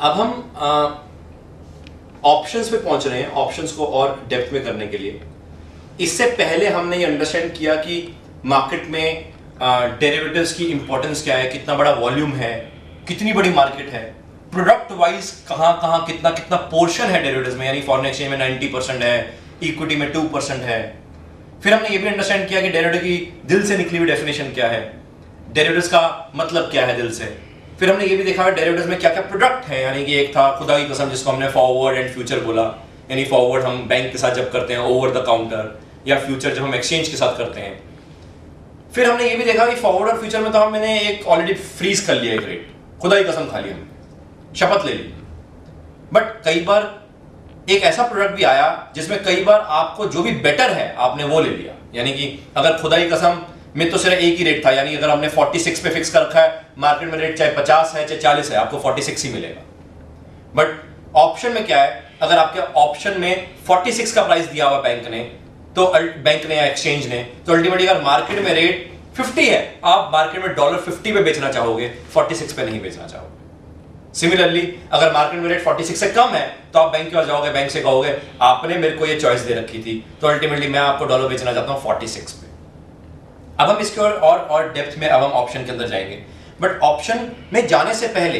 अब हम ऑप्शंस पे पहुंच रहे हैं, ऑप्शंस को और डेप्थ में करने के लिए। इससे पहले हमने ये अंडरस्टैंड किया कि मार्केट में डेरिवेटिव्स की इंपॉर्टेंस क्या है, कितना बड़ा वॉल्यूम है, कितनी बड़ी मार्केट है, प्रोडक्ट वाइज कहां कहां कितना कितना पोर्शन है डेरिवेटिव्स में, यानी फॉरेन एक्सचेंज में 90% है, इक्विटी में 2% है। फिर हमने ये भी अंडरस्टैंड किया कि डेरिवेटिव की दिल से निकली हुई डेफिनेशन क्या है, डेरिवेटिव्स का मतलब क्या है दिल से। फिर हमने ये भी देखा डेरिवेटिव्स में क्या क्या प्रोडक्ट है, यानी कि एक था खुदा की कसम जिसको हमने फॉरवर्ड एंड फ्यूचर बोला, यानी फॉरवर्ड हम बैंक के साथ जब करते हैं ओवर द काउंटर, या फ्यूचर जब हम एक्सचेंज के साथ करते हैं। फिर हमने ये भी देखा कि फॉरवर्ड और फ्यूचर में तो मैंने एक ऑलरेडी फ्रीज कर लिया एक रेट, खुदा की कसम खा ली, हमने शपथ ले ली। बट कई बार एक ऐसा प्रोडक्ट भी आया जिसमें कई बार आपको जो भी बेटर है आपने वो ले लिया, यानी कि अगर खुदा की कसम में तो सिर्फ एक ही रेट था, यानी अगर हमने 46 पे फिक्स कर रखा है, मार्केट में रेट चाहे 50 है चाहे 40 है, आपको 46 ही मिलेगा। बट ऑप्शन में क्या है, अगर आपके ऑप्शन में 46 का प्राइस दिया हुआ बैंक ने, तो बैंक ने या एक्सचेंज ने, तो अल्टीमेटली अगर मार्केट में रेट 50 है, आप मार्केट में $50 पे बेचना चाहोगे, 46 पे नहीं बेचना चाहोगे। सिमिलरली अगर मार्केट में रेट 46 से कम है, तो आप बैंक के पास जाओगे, बैंक से कहोगे आपने मेरे को ये चॉइस दे रखी थी, तो अल्टीमेटली मैं आपको डॉलर बेचना चाहता हूं 46 पे। अब हम इसके और डेप्थ में अब हम ऑप्शन के अंदर जाएंगे। बट ऑप्शन में जाने से पहले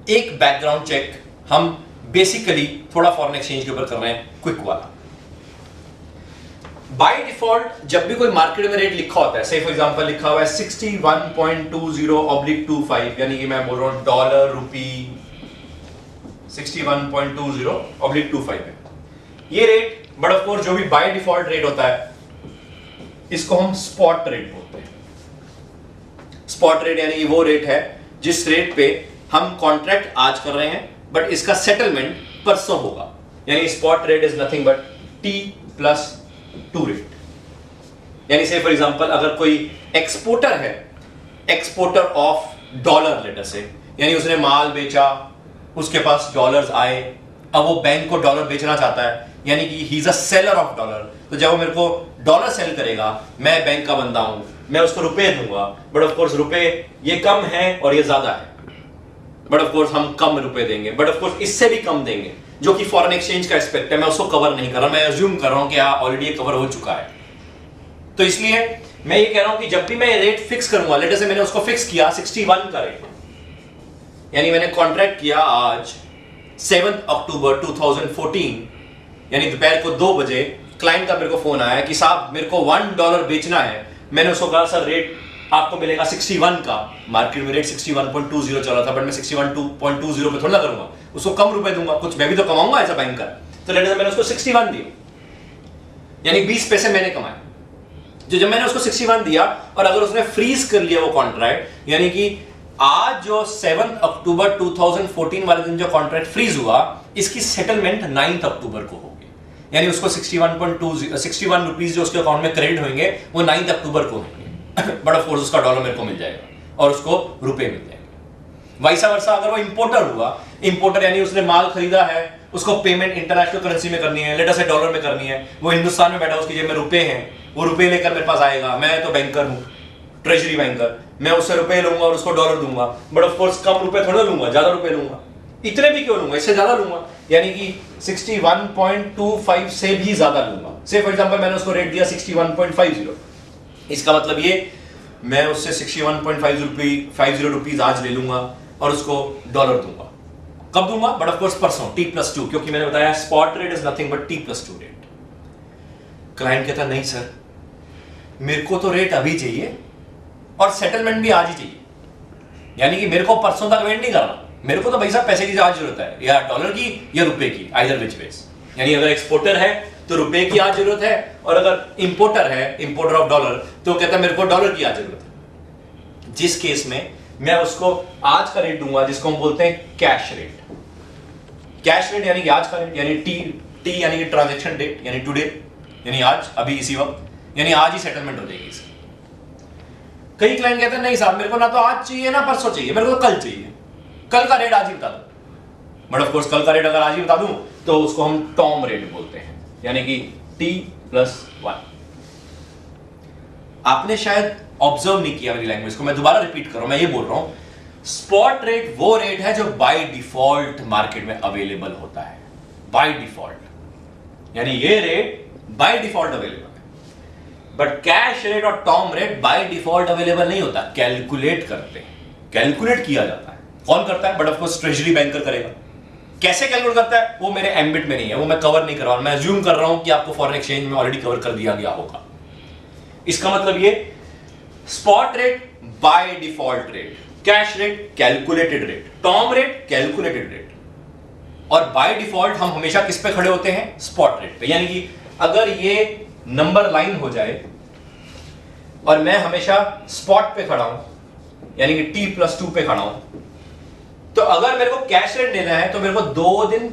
एक बैकग्राउंड चेक हम बेसिकली थोड़ा फॉरेन एक्सचेंज के ऊपर कर रहे हैं, क्विक वाला। बाय डिफॉल्ट जब भी कोई मार्केट में रेट लिखा होता है, से फॉर एग्जांपल लिखा हुआ है 61.20/25, यानी कि मैं बोल रहा हूं डॉलर रुपी 61.20/25 है ये रेट। बट ऑफ कोर्स जो भी बाय डिफॉल्ट रेट होता है इसको हम स्पॉट रेट बोलते हैं। स्पॉट रेट यानी कि वो रेट है जिस रेट पे हम कॉन्ट्रैक्ट आज कर रहे हैं, बट इसका सेटलमेंट परसों होगा, यानी spot rate is nothing but T+2 rate. यानी से फॉर एग्जांपल अगर कोई एक्सपोर्टर है, एक्सपोर्टर ऑफ डॉलर लेटर से, यानी उसने माल बेचा, उसके पास डॉलर्स आए, अब वो बैंक को डॉलर बेचना चाहता है, यानी कि he is a seller of dollar. तो जब वो मेरे को डॉलर सेल करेगा, मैं बैंक का बंदा हूं, मैं उसको रुपए दूंगा, बट ऑफ कोर्स रुपए ये कम है और ये ज्यादा है, बट ऑफ कोर्स हम कम रुपए देंगे, बट ऑफ कोर्स इससे भी कम देंगे, जो कि फॉरेन एक्सचेंज का एस्पेक्ट है, मैं उसको कवर नहीं कर रहा, मैं अज्यूम कर रहा हूं कि ऑलरेडी ये कवर हो चुका है। तो इसलिए मैं ये कह रहा हूं कि जब भी मैं रेट फिक्स करूंगा, लेटर से मैंने उसको फिक्स किया 61 का रेट, यानी मैंने कॉन्ट्रैक्ट किया आज 7 अक्टूबर 2014, यानी दोपहर को 2 बजे क्लाइंट का मेरे को फोन आया कि साहब मेरे को $1 बेचना है। मैंने उसको कहा सर रेट आपको मिलेगा 61 का, मार्केट में रेट 61.20 चल रहा था, बट मैं 61.20 पे थोड़ा ना करूंगा, उसको कम रुपए दूंगा, कुछ मैं भी तो कमाऊंगा एज अ बैंकर। तो लेटर से मैंने उसको 61 दिया, यानी 20 पैसे मैंने कमाए। जो जब मैंने उसको 61 दिया और अगर उसने फ्रीज कर लिया वो कॉन्ट्रैक्ट, यानी कि आज जो 7 अक्टूबर 2014 वाले दिन जो कॉन्ट्रैक्ट फ्रीज हुआ, इसकी सेटलमेंट 9 अक्टूबर को होगी, यानी उसको 61 रुपीज जो उसके अकाउंट में क्रेडिट होंगे वो 9 अक्टूबर को होंगे। बट ऑफ कोर्स उसका डॉलर मेरे को मिल जाएगा और उसको रुपए मिल जाएंगे। वाइसा वर्सा अगर वो इंपोर्टर हुआ, इंपोर्टर यानी उसने माल खरीदा है, उसको पेमेंट इंटरनेशनल करेंसी में करनी है, लेटर से डॉलर में करनी है, वो हिंदुस्तान में बैठा, उसकी जेब में रुपए हैं, वो रुपए लेकर मेरे पास आएगा, मैं तो बैंकर हूं, ट्रेजरी बैंकर, मैं उससे रुपए लूंगा और उसको डॉलर दूंगा, बट ऑफ कोर्स कम रुपए थोड़ा लूंगा, ज्यादा रुपए लूंगा, इतने भी क्यों लूंगा, इससे ज्यादा लूंगा, यानी कि 61.25 से भी ज्यादा लूंगा। से फॉर एग्जांपल मैंने उसको रेट दिया 61.50, इसका मतलब ये मैं उससे 61.50 रुपीज आज ले लूंगा और उसको डॉलर दूंगा। कब दूंगा? बट ऑफ कोर्स परसों, T+2, क्योंकि मैंने बताया spot rate is nothing but T+2 rate. Client कहता नहीं सर मेरे को तो रेट अभी चाहिए और सेटलमेंट भी आज ही चाहिए, यानी कि मेरे को परसों तक वेट नहीं करना, मेरे को तो भाई साहब पैसे की आज जरूरत है, या डॉलर की या रुपए की, आइदर विच वेज। यानी अगर एक्सपोर्टर है तो रुपए की आज जरूरत है, और अगर इंपोर्टर है, इंपोर्टर ऑफ डॉलर, तो कहता है मेरे को डॉलर की आज जरूरत है। जिस केस में मैं उसको आज का रेट दूंगा जिसको हम बोलते हैं कैश रेट। कैश रेट यानी कि आज का रेट, यानी टी यानी कि ट्रांजैक्शन डेट, यानी टुडे, यानी आज, अभी इसी वक्त, यानी आज ही सेटलमेंट हो जाएगी इसकी। कई क्लाइंट कहते हैं नहीं साहब मेरे को ना तो आज चाहिए ना परसों चाहिए, मेरे को कल चाहिए, कल का रेट आज ही बता दो। बट ऑफ कोर्स कल का रेट अगर आज ही बता दूं तो उसको हम टॉम रेट बोलते हैं, यानी कि T+1। आपने शायद ऑब्जर्व नहीं किया मेरी लैंग्वेज को, मैं दोबारा रिपीट कर रहा हूं, मैं ये बोल रहा हूं स्पॉट रेट वो रेट है जो बाय डिफॉल्ट मार्केट में अवेलेबल होता है, बाय डिफॉल्ट, यानी ये रेट बाय डिफॉल्ट अवेलेबल है। बट कैश रेट और term rate by default available नहीं होता, कैलकुलेट करते हैं, कैलकुलेट किया जाता है। कौन करता है? But of course treasury banker करेगा। कैसे कैलकुलेट करता है वो मेरे एम्बिट में नहीं है, वो मैं कवर नहीं कर रहा हूं। मैं अज्यूम कर रहा हूं कि आपको फॉरेन एक्सचेंज में ऑलरेडी कवर कर दिया गया होगा। इसका मतलब ये spot rate by default rate, cash rate calculated rate, term rate calculated rate, और बाय डिफॉल्ट हम हमेशा किस पे खड़े होते हैं? स्पॉट रेट पे। यानी कि अगर ये नंबर लाइन हो जाए और मैं हमेशा स्पॉट पे खड़ा हूं, यानी कि T+2 पे खड़ा हूं, तो अगर मेरे को कैश रेट लेना है तो मेरे को 2 दिन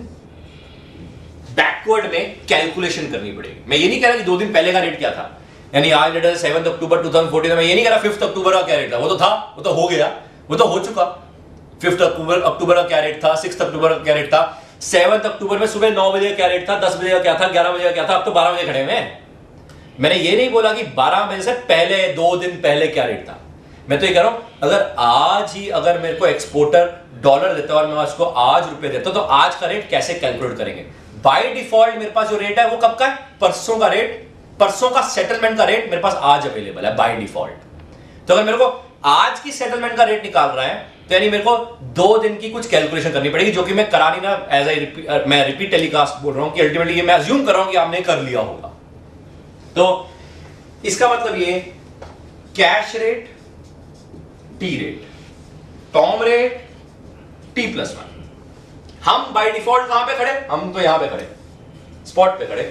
बैकवर्ड में कैलकुलेशन करनी पड़ेगी। मैं ये नहीं कह रहा कि 2 दिन पहले का रेट क्या था, यानी आज डेट है 7 अक्टूबर 2014, मैं ये नहीं कह रहा 5 अक्टूबर का क्या रेट था, वो तो था, वो तो हो गया, वो तो हो चुका। 5 अक्टूबर का क्या रेट था, 6 अक्टूबर का क्या रेट था, 7 अक्टूबर में सुबह 9 बजे का क्या रेट था, 10 बजे का क्या था, 11 बजे का क्या था, अब तो 12 बजे खड़े हुए हैं। मैंने ये नहीं बोला कि 12 बजे से पहले 2 दिन पहले क्या रेट था। मैं तो ये कह रहा हूं अगर आज ही अगर मेरे को एक्सपोर्टर डॉलर देता है और मैं उसको आज रुपए देता हूं, तो आज का रेट कैसे कैलकुलेट करेंगे? बाय डिफॉल्ट मेरे पास जो रेट है वो कब का है? परसों का रेट, परसों का सेटलमेंट का रेट मेरे पास आज अवेलेबल है बाय डिफॉल्ट। तो अगर मेरे को आज की सेटलमेंट का रेट निकाल रहा है तो यानी मेरे को 2 दिन की कुछ कैलकुलेशन करनी पड़ेगी, जो कि मैं करा नहीं ना, एज आई मैं रिपीट टेलीकास्ट बोल रहा हूं कि अल्टीमेटली ये मैं अज्यूम कर रहा हूं कि आपने कर लिया होगा। तो इसका मतलब ये cash rate T rate, term rate T+1, हम बाय डिफॉल्ट कहां पे खड़े? हम तो यहां पे खड़े, स्पॉट पे खड़े।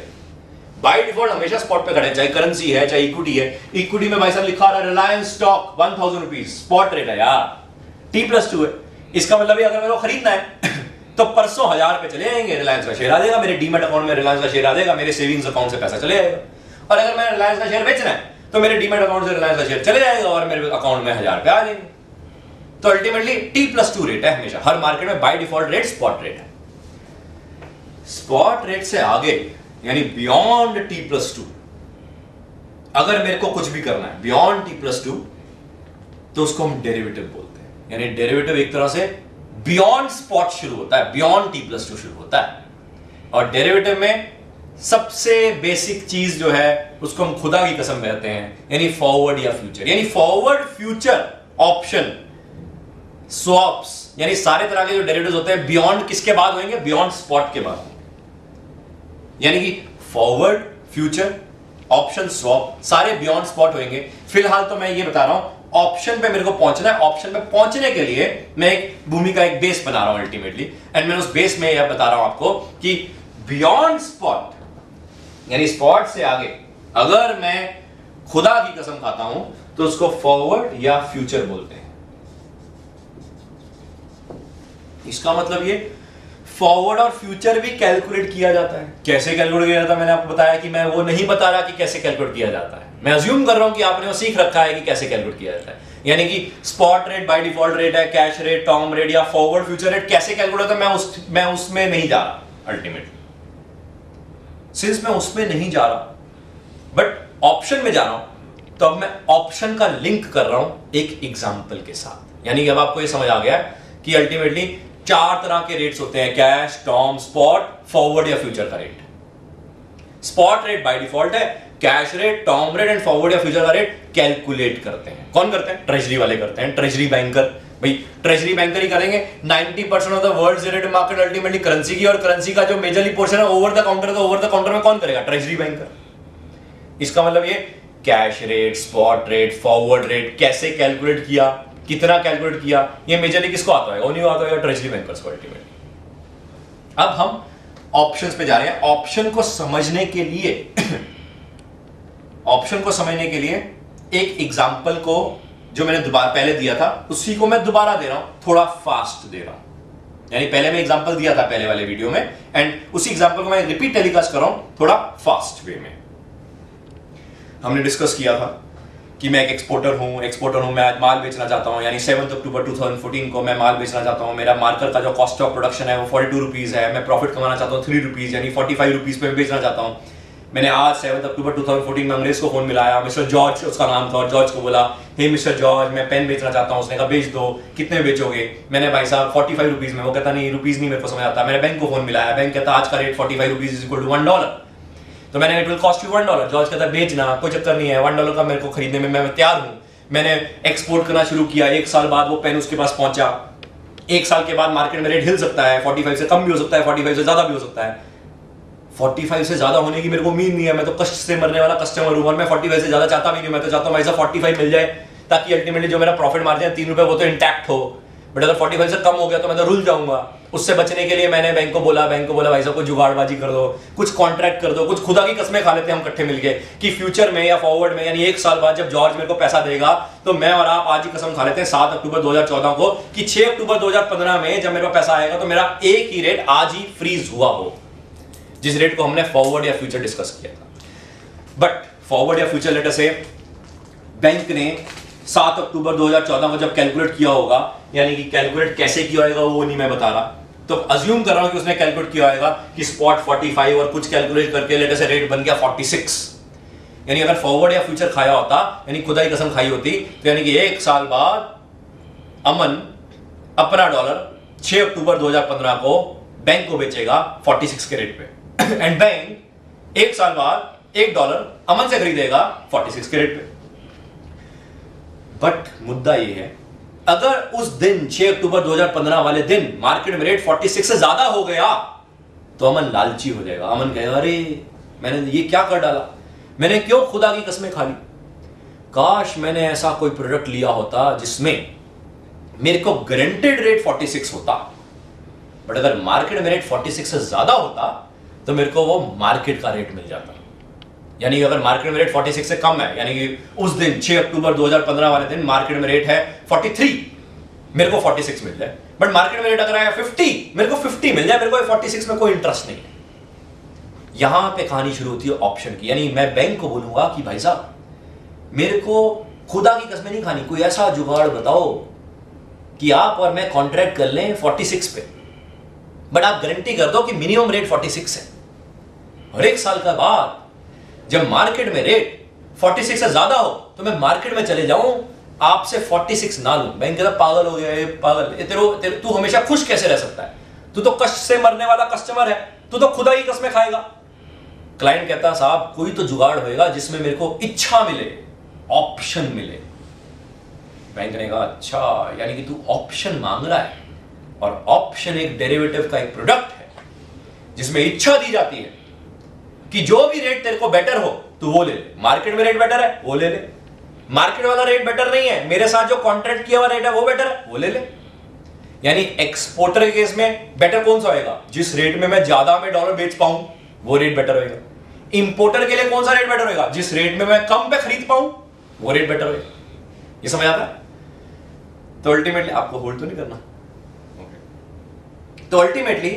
बाय डिफॉल्ट हमेशा स्पॉट पे खड़े, चाहे करेंसी है चाहे इक्विटी है। इक्विटी में भाई साहब लिखा रहा है Reliance stock 1000 rupees, spot rate है यार, T+2 है। इसका मतलब अगर मेरे को खरीदना है तो परसों 1000 पे चले जाएंगे, रिलायंस का शेयर आ जाएगा मेरे डीमैट अकाउंट में, रिलायंस का शेयर आ जाएगा मेरे सेविंग्स अकाउंट से, पैसा चले जाएगा। और अगर मैं रिलायंस का शेयर बेचना है तो मेरे डीमैट अकाउंट से रिलायंस का शेयर चले जाएगा और मेरे अकाउंट में 1000 पे आ जाएंगे। तो अल्टीमेटली T+2 रेट है हमेशा, हर मार्केट में by default rate spot rate है। स्पॉट रेट से आगे यानी बियॉन्ड T+2 अगर मेरे को कुछ भी करना है बियॉन्ड T+2 तो उसको हम डेरिवेटिव बोलते हैं। यानी डेरिवेटिव एक तरह से बियॉन्ड स्पॉट शुरू होता है, बियॉन्ड T+2 शुरू होता है। और डेरिवेटिव में सबसे बेसिक चीज जो है उसको हम खुदा की कसम कहते हैं, यानी फॉरवर्ड या फ्यूचर। यानी फॉरवर्ड, फ्यूचर, ऑप्शन, स्वैप्स, यानी सारे तरह के जो डेरिवेटिव्स होते हैं बियॉन्ड किसके बाद होंगे? बियॉन्ड स्पॉट के बाद। यानी कि फॉरवर्ड, फ्यूचर, ऑप्शन, स्वैप सारे बियॉन्ड स्पॉट होंगे। फिलहाल तो मैं ये बता रहा हूं ऑप्शन पे मेरे को पहुंचना है। ऑप्शन पे पहुंचने के लिए मैं एक भूमि का एक बेस बना रहा हूं अल्टीमेटली, एंड मैं उस बेस में यह बता रहा हूं आपको कि बियॉन्ड स्पॉट यानी स्पॉट से आगे अगर मैं खुदा की कसम खाता हूं तो उसको फॉरवर्ड या फ्यूचर बोलते हैं। इसका मतलब ये फॉरवर्ड और फ्यूचर भी कैलकुलेट किया जाता है। कैसे कैलकुलेट किया जाता है मैंने आपको बताया कि मैं वो नहीं बता रहा कि कैसे कैलकुलेट किया जाता है, मैं अज्यूम कर रहा हूं कि आपने वो सीख रखा है कि कैसे कैलकुलेट किया जाता है। यानी कि spot rate by default rate है, कैश रेट, टर्म रेट या फॉरवर्ड फ्यूचर रेट कैसे कैलकुलेट होता है मैं उसमें नहीं जा रहा अल्टीमेटली। सिंस मैं उसमें नहीं जा रहा बट ऑप्शन में जा रहा हूं, तो अब मैं ऑप्शन का लिंक कर रहा हूं एक एग्जांपल के साथ। यानी कि अब आपको ये समझ आ गया कि अल्टीमेटली 4 तरह के रेट्स होते हैं, कैश, टर्म, स्पॉट, फॉरवर्ड या फ्यूचर का rate. Spot rate by default है, cash rate, term rate and forward या फ्यूचर का रेट कैलकुलेट करते हैं। कौन करते हैं? ट्रेजरी वाले करते हैं, ट्रेजरी बैंकर। भाई ट्रेजरी बैंकर ही करेंगे। 90% of the world derivative market ultimately currency की, और करेंसी का जो मेजरली पोर्शन है ओवर द काउंटर, तो ओवर द काउंटर में कौन करेगा? Treasury banker. इसका मतलब ये cash rate, spot rate, forward rate कैसे कैलकुलेट किया, कितना कैलकुलेट किया, ये मेजरली किसको आता है? ओनली आता है ट्रेजरी बैंकर्स को अल्टीमेटली। अब हम ऑप्शंस पे जा रहे हैं। ऑप्शन को समझने के लिए ऑप्शन को समझने के लिए एक एग्जांपल को जो मैंने दोबारा पहले दिया था उसी को मैं दोबारा दे रहा हूं, थोड़ा फास्ट दे रहा हूं। यानी पहले मैं एग्जांपल दिया था पहले वाले वीडियो में, एंड उसी एग्जांपल को मैं रिपीट टेलीकास्ट कर रहा हूं थोड़ा फास्ट वे में। हमने डिस्कस किया था कि मैं एक एक्सपोर्टर हूं, मैं आज माल बेचना चाहता हूं। यानी 7 अक्टूबर 2014 को मैं माल बेचना चाहता हूं। मेरा मार्कर का जो कॉस्ट ऑफ प्रोडक्शन है वो 42 रुपीज है। मैं प्रॉफिट कमाना चाहता हूं 3 रुपीज, यानी 45 रुपीज पे बेचना चाहता हूं। मैंने आज 7 अक्टूबर 2014 में अंग्रेज को फोन मिलाया, मिस्टर जॉर्ज उसका नाम था, और जॉर्ज को बोला, हे मिस्टर जॉर्ज मैं पेन बेचना चाहता हूँ। उसने कहा बेच दो, कितने बेचोगे? मैंने भाई साहब 45 रुपीज में। वो कहता नहीं रुपीज नहीं मेरे को समझ आता। मैंने बैंक को फोन मिलाया, बैंक कहता आज का rate 45 rupees is equal to $1। तो मैंने it will cost you $1। George कहता बेचना, कोई चक्कर नहीं है, $1 का मेरे को खरीदने में मैं तैयार हूँ। मैंने एक्सपोर्ट करना शुरू किया, 1 साल बाद वो पेन उसके पास पहुंचा। 1 साल के बाद मार्केट में रेट हिल सकता है, 45 से कम भी हो सकता है, 45 से ज्यादा भी हो सकता है। 45 से ज्यादा होने की मेरे को उम्मीद नहीं है, मैं तो कष्ट से मरने वाला कस्टमर हूं, और मैं 45 से ज्यादा चाहता भी नहीं। मैं तो चाहता हूं भाई साहब 45 मिल जाए, ताकि अल्टीमेटली जो मेरा प्रॉफिट मार्जिन है 3 रुपए वो तो इंटैक्ट हो। बट अगर 45 से कम हो गया तो मैं तो रुल जाऊंगा। उससे बचने के लिए मैंने बैंक को बोला भाई साहब कुछ जुगाड़बाजी कर दो, कुछ कॉन्ट्रैक्ट कर दो, कुछ खुदा की कसमें खा लेते हैं हम इकट्ठे मिलके कि फ्यूचर में या फॉरवर्ड में, यानी 1 साल बाद जब जॉर्ज मेरे को पैसा देगा तो मैं और आप आज ही कसम खा लेते हैं 7 अक्टूबर 2014 को कि 6 अक्टूबर 2015 में जब मेरे को पैसा आएगा तो मेरा एक ही रेट आज ही फ्रीज हुआ हो, जिस रेट को हमने फॉरवर्ड या फ्यूचर डिस्कस किया था। बट फॉरवर्ड या फ्यूचर लेटर से बैंक ने 7 अक्टूबर 2014 को जब कैलकुलेट किया होगा, यानी कि कैलकुलेट कैसे किया होगा वो नहीं मैं बता रहा, तो अज्यूम कर रहा हूं कि उसने कैलकुलेट किया होगा कि स्पॉट 45 और कुछ कैलकुलेट करके लेटर से रेट बन गया 46। यानी अगर फॉरवर्ड या फ्यूचर खाया होता, यानी खुदा की कसम खाई होती, तो यानी कि 1 साल बाद अमन अपना डॉलर 6 अक्टूबर 2015 को बैंक को बेचेगा 46 के रेट पे, एंड बैंक 1 साल बाद $1 अमन से खरीदेगा 46 के रेट पे। बट मुद्दा ये है, अगर उस दिन 6 अक्टूबर 2015 वाले दिन मार्केट में रेट 46 से ज्यादा हो गया तो अमन लालची हो जाएगा। अमन कहेगा अरे मैंने ये क्या कर डाला, मैंने क्यों खुदा की कसमें खा ली, काश मैंने ऐसा कोई प्रोडक्ट लिया होता जिसमें मेरे को गारंटेड रेट 46 होता। बट अगर मार्केट में रेट 46 से ज्यादा होता तो मेरे को वो मार्केट का रेट मिल जाता। यानी अगर मार्केट में रेट 46 से कम है, यानी कि उस दिन 6 अक्टूबर 2015 वाले दिन मार्केट में रेट है 43, मेरे को 46 मिल जाए। बट मार्केट में रेट अगर आया 50, मेरे को 50 मिल जाए, मेरे को 46 में कोई इंटरेस्ट नहीं है। यहां पे कहानी शुरू होती है ऑप्शन की। यानी मैं बैंक को बोलूंगा कि भाई साहब मेरे को खुदा की कसमें नहीं खानी, कोई ऐसा जुगाड़ बताओ कि आप और मैं कॉन्ट्रैक्ट कर लें 46 पे, बट आप गारंटी कर दो कि मिनिमम रेट 46 है, और 1 साल का बाद जब मार्केट में रेट 46 से ज्यादा हो तो मैं मार्केट में चले जाऊं, आपसे 46 ना लूं। बैंक कहता पागल हो गया है, पागल, तू हमेशा खुश कैसे रह सकता है, तू तो कष्ट से मरने वाला कस्टमर है, तू तो खुदा ही कसमें खाएगा। क्लाइंट कहता साहब कोई तो जुगाड़ होएगा जिसमें मेरे को इच्छा मिले, ऑप्शन मिले। बैंक ने कहा अच्छा, यानी कि तू ऑप्शन मांग रहा है, और ऑप्शन एक डेरिवेटिव का एक प्रोडक्ट है जिसमें इच्छा दी जाती है कि जो भी रेट तेरे को बेटर हो तू वो ले ले। मार्केट में रेट बेटर है वो ले ले, मार्केट वाला रेट बेटर नहीं है, मेरे साथ जो कॉन्ट्रैक्ट किया हुआ रेट है वो बेटर है वो ले ले। यानी एक्सपोर्टर के केस में बेटर कौन सा होएगा, जिस रेट में मैं ज्यादा में डॉलर बेच पाऊं वो रेट बेटर होएगा। इंपोर्टर के लिए कौन सा रेट बेटर होएगा, जिस रेट में मैं कम पे खरीद पाऊं वो रेट बेटर होएगा। ये समझ आता है? तो अल्टीमेटली आपको होल्ड तो नहीं करना। तो अल्टीमेटली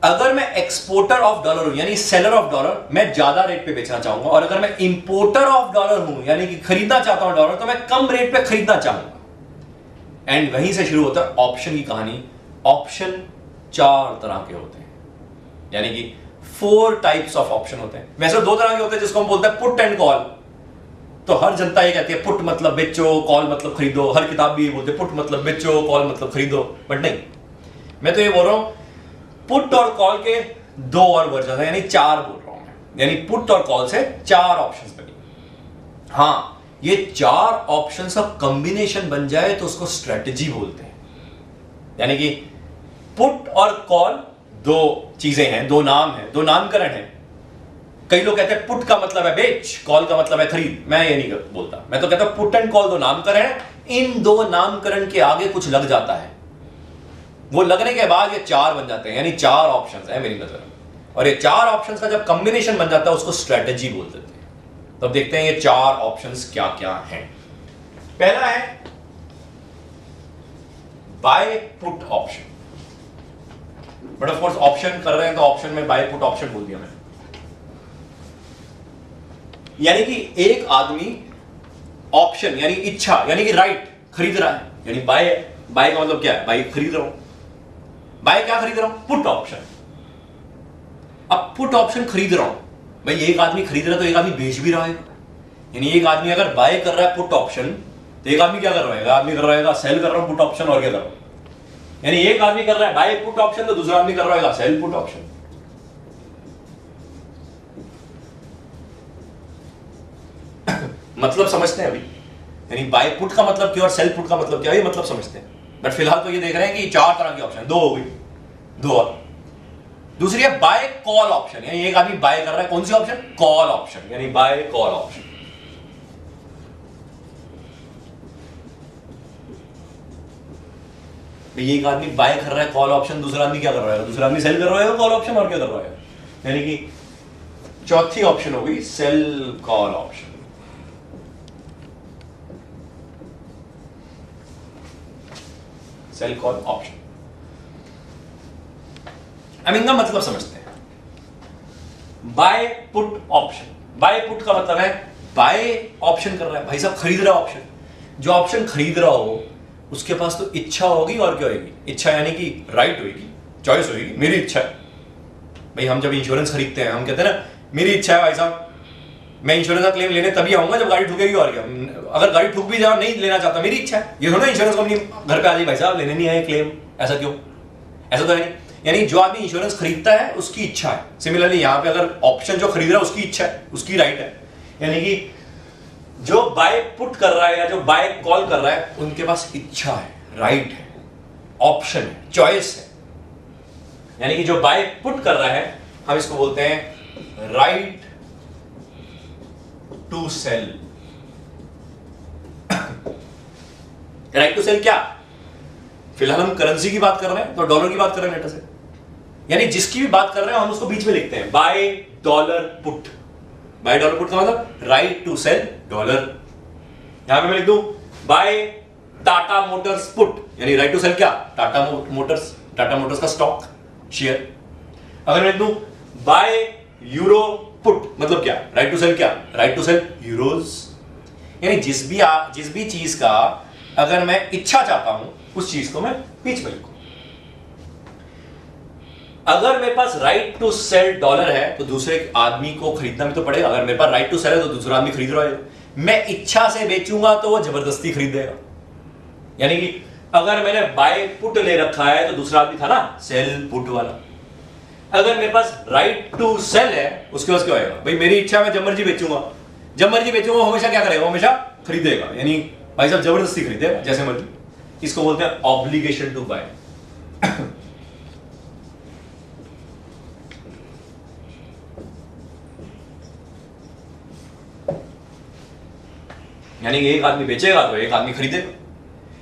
अगर मैं एक्सपोर्टर ऑफ डॉलर हूं, यानी सेलर ऑफ डॉलर, मैं ज्यादा रेट पे बेचना चाहूंगा, और अगर मैं इंपोर्टर ऑफ डॉलर हूं, यानी कि खरीदना चाहता हूं डॉलर, तो मैं कम रेट पे खरीदना चाहूंगा। एंड वहीं से शुरू होता है ऑप्शन की कहानी। ऑप्शन 4 तरह के होते हैं, यानी कि 4 टाइप्स ऑफ ऑप्शन होते हैं। वैसे 2 तरह के होते हैं जिसको हम बोलते हैं पुट एंड कॉल। तो हर जनता ये कहती है पुट मतलब बेचो, कॉल मतलब खरीदो, हर किताब भी ये बोलते हैं पुट मतलब बेचो, कॉल मतलब खरीदो। बट नहीं, मैं तो ये बोल रहा हूं पुट और कॉल के 2 और वर्जन है, यानी 4 बोल रहा हूं मैं। यानी पुट और कॉल से 4 ऑप्शंस बनी। हां, ये 4 ऑप्शंस का कॉम्बिनेशन बन जाए तो उसको स्ट्रेटजी बोलते हैं। यानी कि पुट और कॉल 2 चीजें हैं, 2 नाम हैं, 2 नामकरण हैं। कई लोग कहते हैं पुट का मतलब है बेच, कॉल का मतलब है खरीद। मैं ये नहीं बोलता, मैं तो कहता हूं पुट एंड कॉल 2 नामकरण है। इन 2 नामकरण के आगे कुछ लग जाता है, वो लगने के बाद ये 4 बन जाते हैं, यानी 4 ऑप्शंस है मेरी नजर में। और ये 4 ऑप्शंस का जब कॉम्बिनेशन बन जाता है उसको स्ट्रेटजी बोल देते हैं। तो अब देखते हैं ये 4 ऑप्शंस क्या क्या हैं। पहला है bye put option. But of course option कर रहे हैं तो ऑप्शन में बाय पुट ऑप्शन बोल दिया मैंने। यानी कि एक आदमी ऑप्शन यानी इच्छा यानी कि राइट खरीद रहा है, यानी बाय। बाय का मतलब क्या है, बाय खरीद रहा हूं। बाय क्या खरीद रहा हूं, पुट ऑप्शन। अब पुट ऑप्शन खरीद रहा हूं भाई एक आदमी खरीद रहा है तो एक आदमी बेच भी रहा है, यानी एक आदमी अगर बाय कर रहा है पुट ऑप्शन तो एक आदमी क्या कर रहा है, आदमी कर रहा है सेल कर रहा हूं पुट ऑप्शन, और क्या कर रहा हूं, यानी एक आदमी कर रहा है बाय पुट ऑप्शन तो दूसरा आदमी कर रहा है सेल पुट ऑप्शन। मतलब समझते हैं अभी, यानी बाय पुट का मतलब क्या और सेल पुट का मतलब क्या है, ये मतलब समझते हैं। बट फिलहाल तो ये देख रहे हैं कि चार तरह के ऑप्शन, दो हो गई, दो और दूसरी है बाय कॉल ऑप्शन, यानी एक आदमी बाय कर रहा है कौन सी ऑप्शन, कॉल ऑप्शन, यानी बाय कॉल ऑप्शन। एक आदमी बाय कर रहा है कॉल ऑप्शन, दूसरा आदमी क्या कर रहा है, दूसरा आदमी सेल कर रहा है कॉल ऑप्शन, और क्या कर रहा है, यानी कि चौथी ऑप्शन हो गई sell call option. Sell call option, अब इनका मतलब समझते हैं। Buy put option, buy put का मतलब है बाय ऑप्शन कर रहा है, भाई साहब खरीद रहा है ऑप्शन, जो ऑप्शन खरीद रहा हो उसके पास तो इच्छा होगी, और क्या होगी, इच्छा यानी कि राइट होगी, चॉइस होगी, मेरी इच्छा है। भाई हम जब इंश्योरेंस खरीदते हैं हम कहते हैं ना मेरी इच्छा है भाई साहब मैं इंश्योरेंस का क्लेम लेने तभी आऊंगा जब गाड़ी ठुकेगी, और क्या, अगर गाड़ी ठुक भी जाओ नहीं लेना चाहता मेरी इच्छा है, ये थोड़ा इंश्योरेंस कंपनी घर पे आ जाए भाई साहब लेने नहीं आए क्लेम, ऐसा क्यों, ऐसा तो है नहीं। यानी जो आदमी इंश्योरेंस खरीदता है उसकी इच्छा है, सिमिलरली यहां पे अगर ऑप्शन जो खरीद रहा है उसकी इच्छा है, उसकी राइट है, यानी कि जो बाय पुट कर रहा है या जो बाय कॉल कर रहा है उनके पास इच्छा है, राइट है, ऑप्शन है, चॉइस है। यानी कि जो बाय पुट कर रहा है हम इसको बोलते हैं right to sell. Right to sell क्या, फिलहाल हम करेंसी की बात कर रहे हैं तो डॉलर की बात कर रहे हैं लेटर से, यानी जिसकी भी बात कर रहे हैं हम उसको बीच में लिखते हैं buy dollar put. Buy dollar put का मतलब राइट टू सेल डॉलर। यहां पे मैं लिख दूं बाय टाटा मोटर्स पुट, यानी राइट टू सेल क्या, टाटा मोटर्स का स्टॉक शेयर। अगर मैं लिख दूं बाय यूरो पुट मतलब क्या, राइट टू सेल क्या, राइट टू सेल यूरोज। यानी जिस भी चीज का अगर मैं इच्छा चाहता हूं उस चीज को मैं बीच में लिखूं। अगर मेरे पास राइट टू सेल डॉलर है तो दूसरे आदमी को खरीदना भी तो पड़ेगा, अगर मेरे पास राइट टू सेल है तो दूसरा आदमी खरीद रहा है, मैं इच्छा से बेचूंगा तो वो जबरदस्ती खरीदेगा। यानी कि अगर मैंने बाय पुट ले रखा है तो दूसरा आदमी था ना सेल पुट वाला। अगर मेरे पास राइट टू सेल है उसके पास क्या होगा, भाई मेरी इच्छा में जब मर्जी बेचूंगा, वो हमेशा क्या करेगा, हमेशा खरीदेगा, यानी भाई साहब जबरदस्ती खरीदेगा जैसे मर्जी। इसको बोलते हैं ऑब्लिगेशन टू बाय। यानी कि एक आदमी बेचेगा तो एक आदमी खरीदेगा,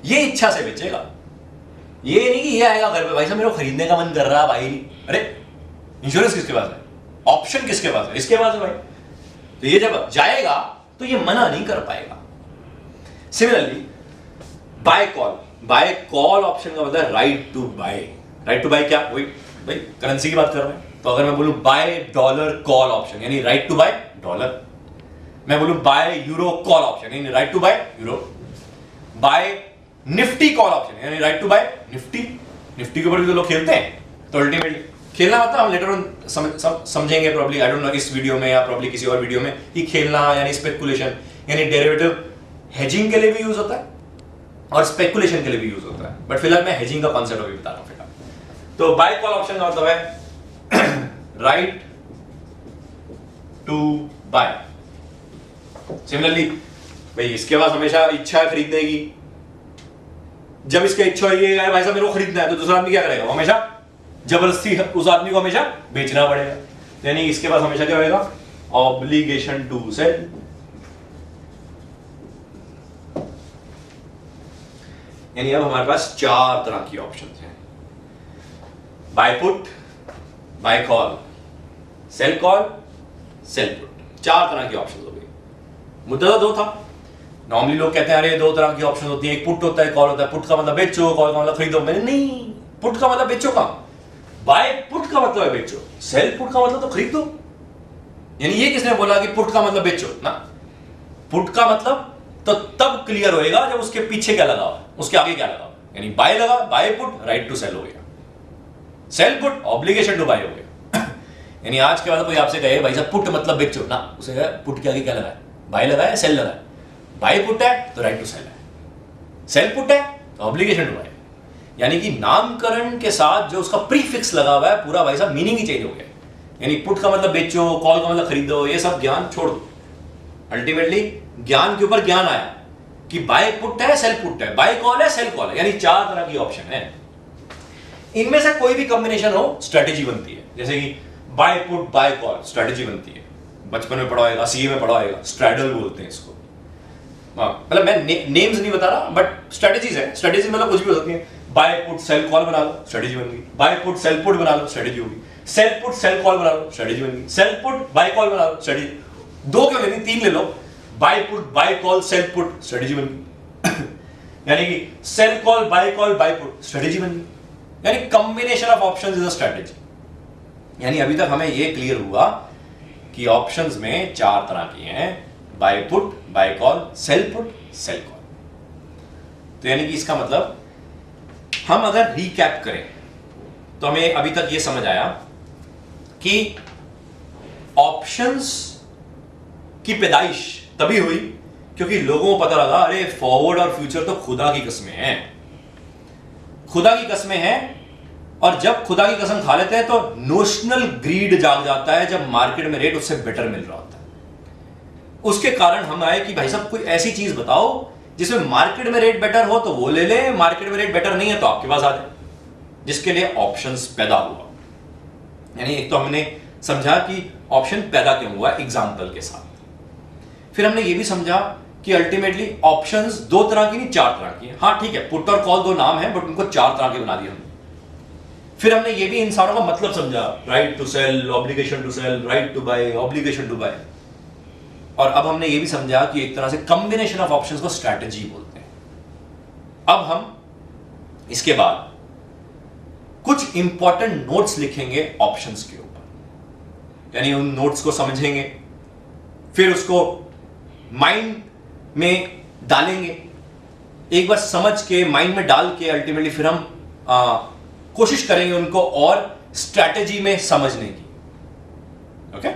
ये इच्छा से बेचेगा, ये नहीं कि ये आएगा घर पे भाई साहब मेरे को खरीदने का मन कर रहा भाई, अरे इंश्योरेंस किसके पास है, ऑप्शन किसके पास है, इसके पास है भाई, तो ये जब जाएगा तो ये मना नहीं कर पाएगा। सिमिलरली बाय कॉल ऑप्शन का मतलब right to buy. Right to buy क्या, वही भाई करेंसी की बात कर रहे हैं, तो अगर मैं बोलूं बाय डॉलर कॉल ऑप्शन यानी राइट टू बाय डॉलर, मैं बोलूं बाय यूरो कॉल ऑप्शन यानी right to buy euro, buy Nifty call option यानी right to buy Nifty. Nifty के ऊपर भी तो लोग खेलते हैं, तो अल्टीमेटली खेलना मतलब हम लेटर ऑन समझेंगे प्रॉब्ली, आई डोंट नो इस वीडियो में या प्रॉब्ली किसी और वीडियो में, कि खेलना यानी स्पेकुलेशन यानी डेरिवेटिव हेजिंग के लिए भी यूज होता है और स्पेकुलेशन के लिए भी यूज होता है, बट फिलहाल मैं हेजिंग का कॉन्सेप्ट अभी बता रहा हूं फिलहाल। तो बाय कॉल ऑप्शन का मतलब है राइट टू बाय। सिमिलरली भाई इसके पास हमेशा इच्छा है खरीदने की, जब इसकी इच्छा ये है भाई साहब मेरे को खरीदना है तो दूसरा आदमी क्या करेगा, हमेशा जबरदस्ती उस आदमी को हमेशा बेचना पड़ेगा, यानी इसके पास हमेशा क्या होगा, ऑब्लिगेशन टू सेल। यानी अब हमारे पास चार तरह की ऑप्शंस हैं, buy put, buy call, sell call, sell put, चार तरह की ऑप्शंस हो गई। मुद्दा तो दो था, नॉर्मली लोग कहते हैं अरे दो तरह की ऑप्शन होती है, एक पुट होता है कॉल होता है, पुट का मतलब बेचो, कॉल का मतलब खरीदो। मैंने नहीं, पुट का मतलब बेचो का, बाय पुट का मतलब है बेचो, सेल पुट का मतलब तो खरीदो। यानी ये किसने बोला कि पुट का मतलब बेचो ना, पुट का मतलब तो तब क्लियर होएगा जब उसके पीछे क्या लगा हुआ, उसके आगे क्या लगा हुआ, यानी बाय लगा, buy put right to sell हो गया, sell put obligation to buy हो गया। यानी आज के बाद कोई आपसे कहे भाई साहब पुट मतलब बेचो ना, उसे कहे पुट के आगे क्या लगा है, बाय लगा है, सेल लगा है। बाय पुट है तो राइट टू सेल है, सेल पुट है तो ऑब्लिगेशन टू बाय। यानी कि नामकरण के साथ जो उसका प्रीफिक्स लगा हुआ है पूरा भाई साहब मीनिंग ही चेंज हो गया। यानी पुट का मतलब बेचो, कॉल का मतलब खरीदो, ये सब ज्ञान छोड़ दो। अल्टीमेटली ज्ञान के ऊपर ज्ञान आया कि बाय पुट है, सेल पुट है, बाय कॉल है, सेल कॉल है, यानी 4 तरह की ऑप्शन है। इनमें से कोई भी कॉम्बिनेशन हो स्ट्रेटेजी बनती है। जैसे कि bye put buy call strategy बनती है, बचपन में पढ़ा होगा, सीए में पढ़ा होगा, स्ट्रैडल बोलते हैं इसको। मतलब मैं नेम्स नहीं बता रहा बट स्ट्रेटेजीज है। स्ट्रेटेजी मतलब कुछ भी हो सकती है। बाय पुट सेल कॉल बना लो, स्ट्रेटेजी बन गई। बाय पुट सेल पुट बना लो, स्ट्रेटेजी होगी। सेल पुट सेल कॉल बना लो, स्ट्रेटेजी बन गई। सेल पुट बाय कॉल बना लो, स्ट्रेटेजी। 2 क्यों लेनी, 3 ले लो। Buy put buy call sell put, strategy बन गई। यानी कि sell call buy put, strategy बन गई। यानी combination of options is a strategy. यानी अभी तक हमें यह क्लियर हुआ कि ऑप्शंस में 4 तरह की हैं, buy put, buy call, sell put, sell call. तो यानी कि इसका मतलब हम अगर रिकैप करें तो हमें अभी तक यह समझ आया कि ऑप्शंस की पैदाइश तभी हुई क्योंकि लोगों को पता लगा अरे फॉरवर्ड और फ्यूचर तो खुदा की कस्में हैं, खुदा की कस्में हैं। और जब खुदा की कसम खा लेते हैं तो नोशनल ग्रीड जाग जाता है जब मार्केट में रेट उससे बेटर मिल रहा होता है। उसके कारण हम आए कि भाई साहब कोई ऐसी चीज बताओ जिसमें मार्केट में रेट बेटर हो तो वो ले ले, मार्केट में रेट बेटर नहीं है तो आपके पास आ जाए, जिसके लिए ऑप्शंस पैदा हुआ। यानी एक तो हमने समझा कि ऑप्शन पैदा क्यों हुआ एग्जाम्पल के साथ। फिर हमने ये भी समझा कि अल्टीमेटली ऑप्शंस 2 तरह की नहीं 4 तरह की है। हाँ ठीक है, पुट और कॉल 2 नाम है बट उनको 4 तरह के बना दिया हमने। फिर हमने ये भी इंसानों का मतलब समझा, right to sell, obligation to sell, right to buy, obligation to buy. और अब हमने ये भी समझा कि एक तरह से कॉम्बिनेशन ऑफ ऑप्शंस को स्ट्रैटेजी बोलते हैं। अब हम इसके बाद कुछ इंपॉर्टेंट नोट्स लिखेंगे ऑप्शंस के ऊपर, यानी उन नोट्स को समझेंगे, फिर उसको माइंड में डालेंगे। एक बार समझ के माइंड में डाल के अल्टीमेटली फिर हम कोशिश करेंगे उनको और स्ट्रैटेजी में समझने की। ओके